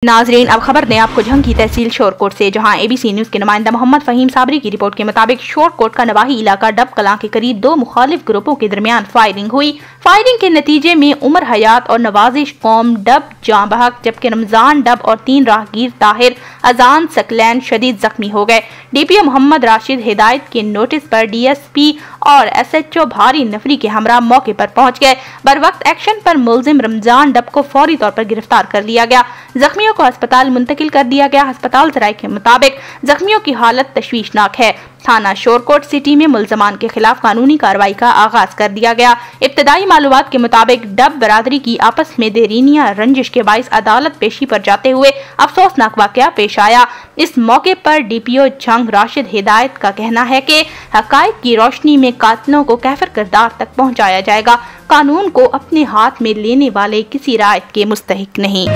नाजरीन, अब खबर दें आपको झंग की तहसील शोरकोट से, जहां एबीसी न्यूज के नुमाइंदा मोहम्मद फहीम साबरी की रिपोर्ट के मुताबिक शोरकोट का नवाही इलाका डब कलां के करीब दो मुखालिफ ग्रुपों के दरमियान फायरिंग हुई। फायरिंग के नतीजे में उमर हयात और नवाजिश कौम डब जां बहक, जबकि रमजान डब और 3 राहगीर ताहिर अजान सकलैन शदीद जख्मी हो गए। डीपीओ मोहम्मद राशिद हिदायत के नोटिस पर डीएसपी और एसएचओ भारी नफरी के हमरा मौके पर पहुंच गए। बर वक्त एक्शन पर मुलजिम रमजान डब को फौरी तौर पर गिरफ्तार कर लिया गया। जख्मियों को अस्पताल मुंतकिल कर दिया गया। अस्पताल जराये के मुताबिक जख्मियों की हालत तशवीशनाक है। थाना शोरकोट सिटी में मुलजमान के खिलाफ कानूनी कार्रवाई का आगाज कर दिया गया। इब्तदाई मालूमात के मुताबिक डब बरादरी की आपस में देरीनिया रंजिश के बाइस अदालत पेशी पर जाते हुए अफसोसनाक वाकया पेश आया। इस मौके पर डीपीओ झंग राशिद हिदायत का कहना है कि हकायक की रोशनी में कातिलों को कैफर किरदार तक पहुँचाया जाएगा। कानून को अपने हाथ में लेने वाले किसी रायत के मुस्तहिक नहीं।